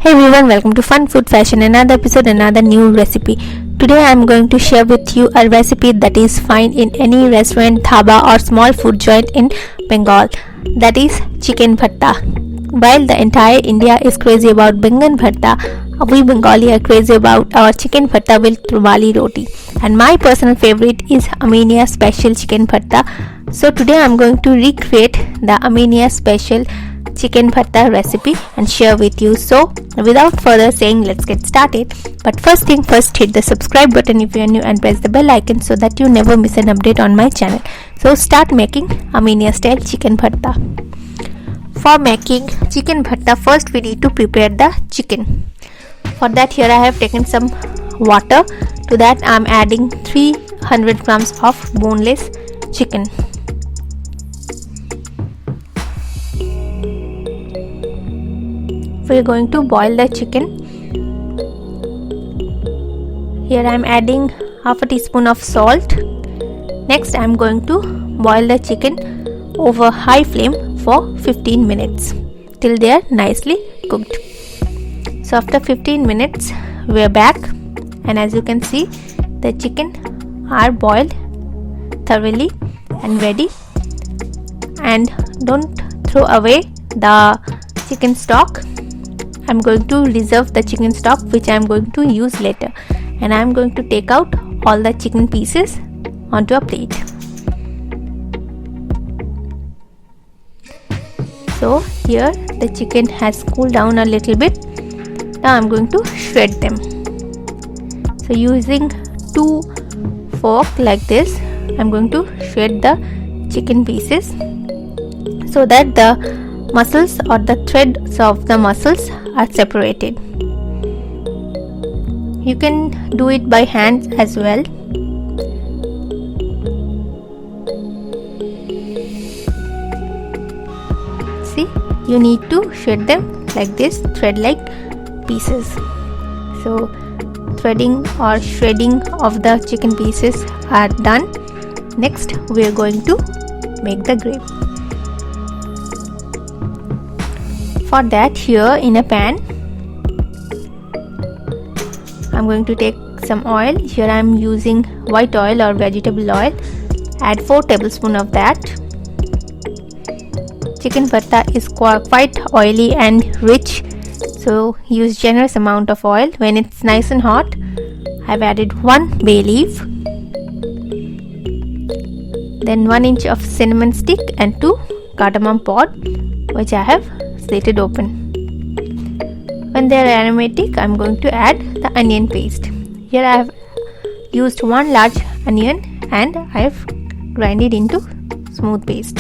Hey everyone, welcome to Fun Food Fashion, another episode, another new recipe. Today I am going to share with you a recipe that is found in any restaurant, dhaba or small food joint in Bengal. That is Chicken Bharta. While the entire India is crazy about Baigan Bharta, we Bengali are crazy about our Chicken Bharta with Rumali Roti. And my personal favorite is Aminia special Chicken Bharta. So today I am going to recreate the Aminia special Chicken Bharta recipe and share with you. So without further saying, let's get started. But first thing first, hit the subscribe button if you are new and press the bell icon so that you never miss an update on my channel. So start making Aminia style Chicken Bharta. For making Chicken Bharta, first we need to prepare the chicken. For that, here I have taken some water. To that I am adding 300 grams of boneless chicken. We are going to boil the chicken. Here I am adding half a teaspoon of salt. Next I am going to boil the chicken over high flame for 15 minutes till they are nicely cooked. So after 15 minutes we are back, and as you can see, the chicken are boiled thoroughly and ready. And don't throw away the chicken stock. I'm going to reserve the chicken stock which I'm going to use later, and I'm going to take out all the chicken pieces onto a plate. So here the chicken has cooled down a little bit. Now I'm going to shred them. So using two forks like this, I'm going to shred the chicken pieces so that the muscles or the threads of the muscles are separated. You can do it by hands as well. See, you need to shred them like this, thread-like pieces. So threading or shredding of the chicken pieces are done. Next we are going to make the gravy. For that, here in a pan I'm going to take some oil. Here I am using white oil or vegetable oil. Add 4 tablespoons of that. Chicken Bharta is quite oily and rich, so use generous amount of oil. When it's nice and hot, I've added 1 bay leaf, then 1 inch of cinnamon stick and 2 cardamom pod which I have slitted open. When they are aromatic, I am going to add the onion paste. Here I have used 1 large onion and I have grind it into smooth paste.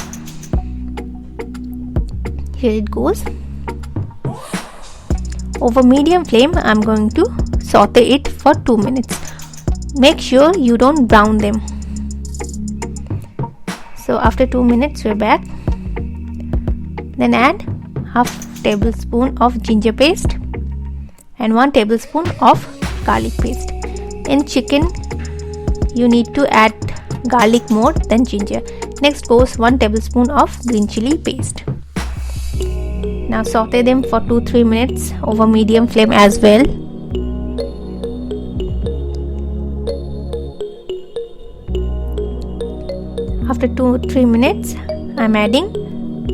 Here it goes. Over medium flame, I am going to saute it for 2 minutes. Make sure you don't brown them. So after 2 minutes we are back. Then add half tablespoon of ginger paste and 1 tablespoon of garlic paste. In chicken you need to add garlic more than ginger. Next goes 1 tablespoon of green chili paste. Now saute them for 2-3 minutes over medium flame as well. After 2-3 minutes I am adding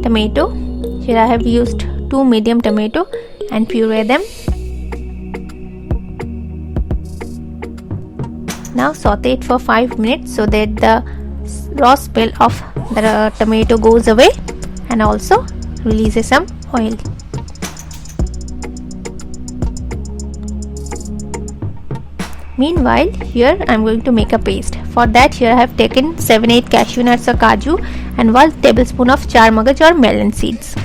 tomato. Here I have used 2 medium tomato and puree them. Now saute it for 5 minutes so that the raw smell of the tomato goes away and also releases some oil. Meanwhile, here I am going to make a paste. For that, here I have taken 7-8 cashew nuts or kaju and 1 tablespoon of char magaj or melon seeds.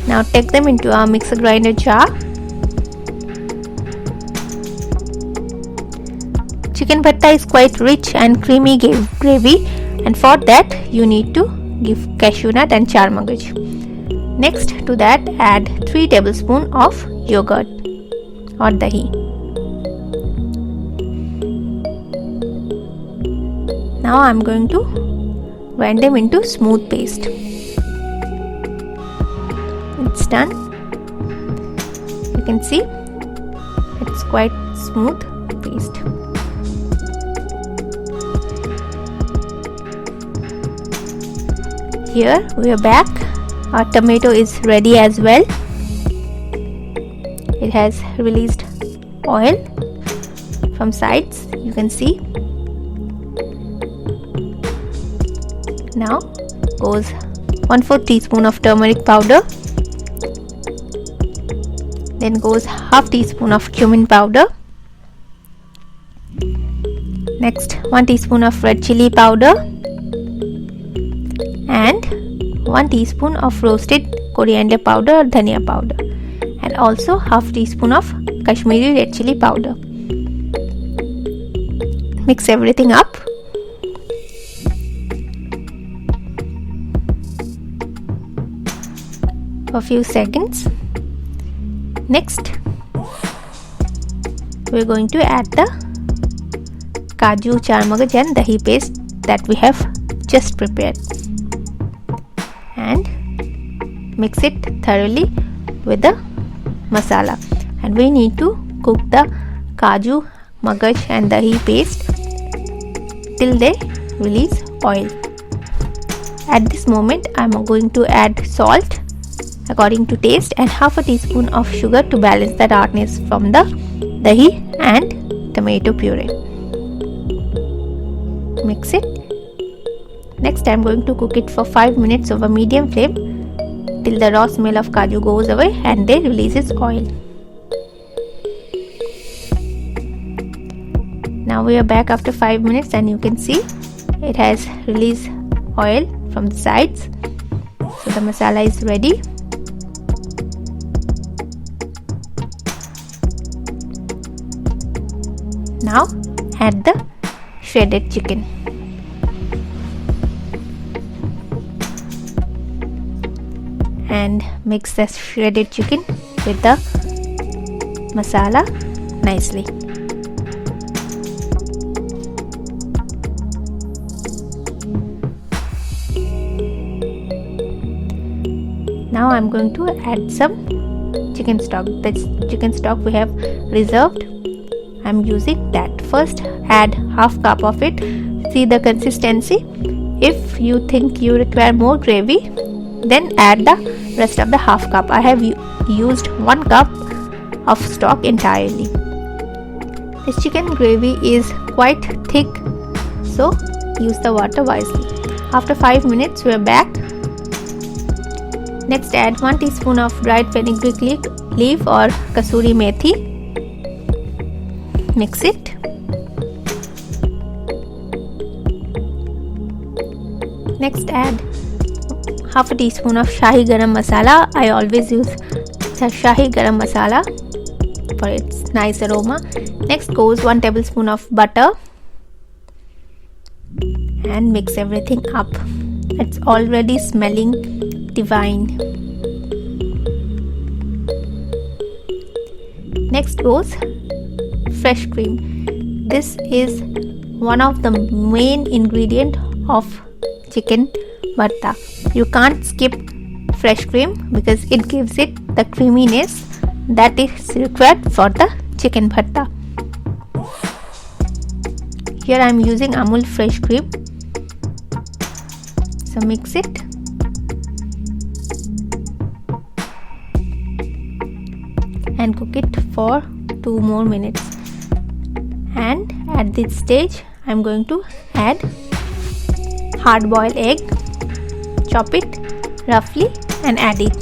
Now take them into a mixer grinder jar. Chicken Bharta is quite rich and creamy gravy, and for that you need to give cashew nut and char magaj. Next to that, add 3 tablespoons of yogurt or dahi. Now I am going to grind them into smooth paste. It's done. You can see it's quite smooth paste. Here we are back. Our tomato is ready as well. It has released oil from sides, you can see. Now goes 1/4 teaspoon of turmeric powder, then goes half teaspoon of cumin powder, next 1 teaspoon of red chili powder, and 1 teaspoon of roasted coriander powder or dhania powder, and also half teaspoon of Kashmiri red chili powder. Mix everything up. For a few seconds. Next, we're going to add the kaju, charmagaj and dahi paste that we have just prepared, and mix it thoroughly with the masala. And we need to cook the kaju, magaj and dahi paste till they release oil. At this moment I am going to add salt according to taste and half a teaspoon of sugar to balance the tartness from the dahi and tomato puree. Mix it. Next I am going to cook it for 5 minutes over medium flame till the raw smell of kaju goes away and they releases oil. Now we are back after 5 minutes and you can see it has released oil from the sides. So the masala is ready. Now add the shredded chicken. And mix the shredded chicken with the masala nicely. Now I'm going to add some chicken stock. This chicken stock we have reserved. I'm using that. First add half cup of it. See the consistency. If you think you require more gravy, then add the rest of the half cup. I have used 1 cup of stock entirely. This chicken gravy is quite thick, so use the water wisely. After 5 minutes we are back. Next add 1 teaspoon of dried fenugreek leaf or kasuri methi. Mix it. Next add half a teaspoon of shahi garam masala. I always use the shahi garam masala for its nice aroma. Next goes 1 tablespoon of butter and mix everything up. It's already smelling divine. Next goes fresh cream. This is one of the main ingredient of chicken bharta. You can't skip fresh cream because it gives it the creaminess that is required for the chicken bharta. Here I am using Amul fresh cream. So mix it. And cook it for 2 more minutes. And at this stage I am going to add hard boiled egg. Chop it roughly and add it.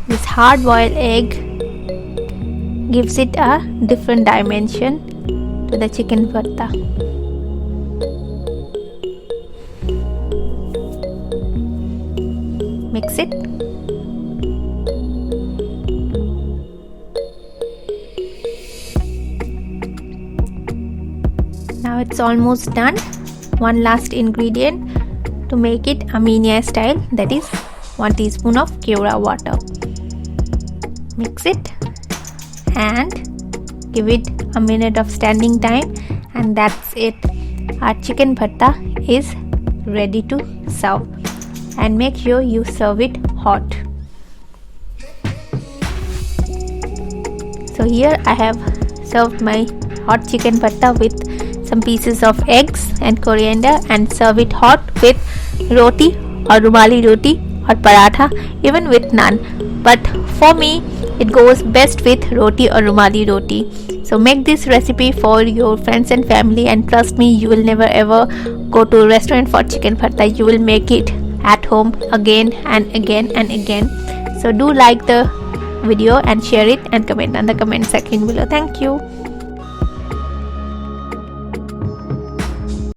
This hard boiled egg gives it a different dimension to the chicken bharta. Mix it. Now it's almost done. One last ingredient to make it Aminia style, that is 1 teaspoon of kewra water. Mix it and give it a minute of standing time, and that's it. Our chicken bharta is ready to serve, and make sure you serve it hot. So here I have served my hot chicken bharta with some pieces of eggs and coriander, and serve it hot with roti or Rumali roti or paratha, even with naan. But for me, it goes best with roti or Rumali roti. So make this recipe for your friends and family, and trust me, you will never ever go to a restaurant for chicken bharta. You will make it at home again and again and again. So do like the video and share it and comment on the comment section below. Thank you.